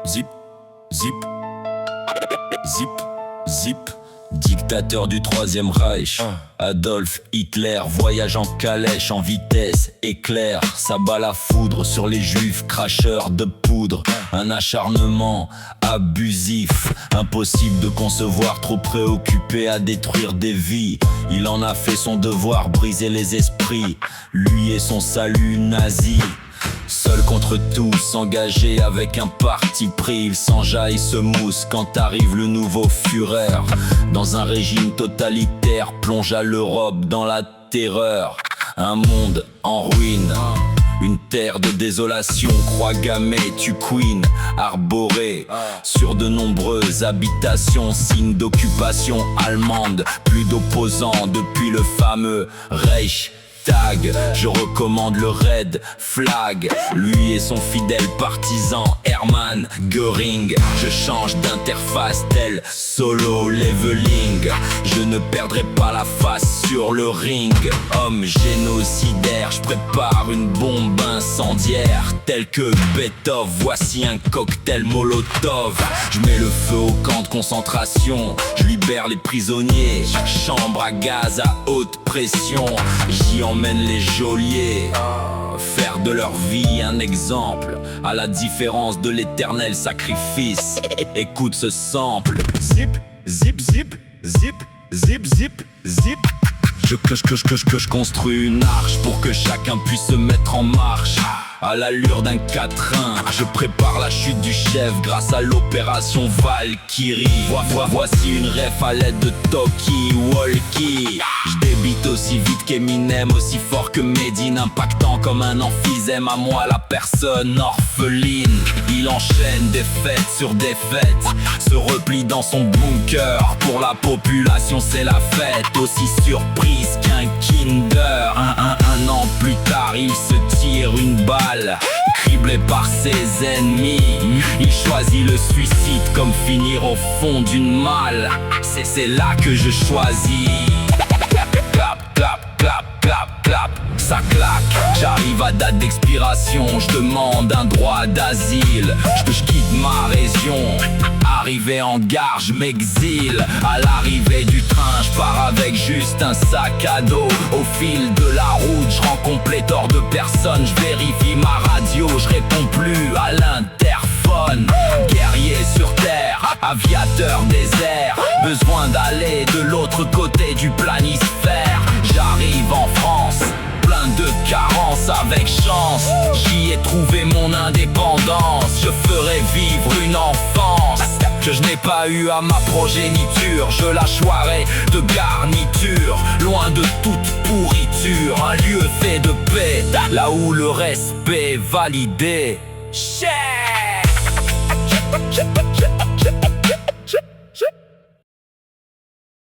Zip, zip, zip, zip. Dictateur du Troisième Reich, Adolf Hitler voyage en calèche en vitesse éclair, s'abat la foudre sur les juifs, cracheurs de poudre. Un acharnement abusif, impossible de concevoir, trop préoccupé à détruire des vies. Il en a fait son devoir, briser les esprits, lui et son salut nazi. Seul contre tous, engagé avec un parti pris, il s'enjaille, se mousse quand arrive le nouveau Führer. Dans un régime totalitaire, plongea l'Europe dans la terreur. Un monde en ruine, une terre de désolation, croix gammée, tue Queen, arborée sur de nombreuses habitations, signe d'occupation allemande, plus d'opposants depuis le fameux Reich. Tag, je recommande le Red Flag, lui et son fidèle partisan Hermann Göring. Je change d'interface tel solo leveling, je ne perdrai pas la face sur le ring. Homme génocidaire, je prépare une bombe incendiaire, tel que Beethoven, voici un cocktail Molotov. Je mets le feu au camp de concentration, je libère les prisonniers, chambre à gaz à haute pression. J'y emmène les geôliers, faire de leur vie un exemple, à la différence de l'éternel sacrifice. Écoute ce sample. Zip, zip, zip, zip, zip, zip, zip. Je construis une arche pour que chacun puisse se mettre en marche. À l'allure d'un quatrain, je prépare la chute du chef grâce à l'opération Valkyrie. Voici une ref à l'aide de Toki Walkie. Je débite aussi vite qu'Eminem, aussi fort que Medine, impactant comme un emphysème, à moi la personne orpheline. Il enchaîne défaite sur défaite, se replie dans son bunker. Pour la population c'est la fête, aussi surprise qu'un Kinder. Un an plus tard il se tire une balle, criblé par ses ennemis. Il choisit le suicide comme finir au fond d'une malle. C'est là que je choisis. Clap, clap, clap, clap, clap, ça claque. J'arrive à date d'expiration, je demande un droit d'asile. Je quitte ma région, arrivé en gare, je m'exile. À l'arrivée du train, je pars avec juste un sac à dos. Au fil de la route, je rencontre pléthore de personnes. Je vérifie ma radio, je réponds plus à l'interphone. Guerrier sur terre, aviateur des airs, besoin d'aller de l'autre côté du planisphère. J'arrive en France, plein de carences avec chance. J'y ai trouvé mon indépendance. Je ferai vivre une enfance que je n'ai pas eu à ma progéniture. Je la choirai de garniture, loin de toute pourriture. Un lieu fait de paix, là où le respect est validé. Cher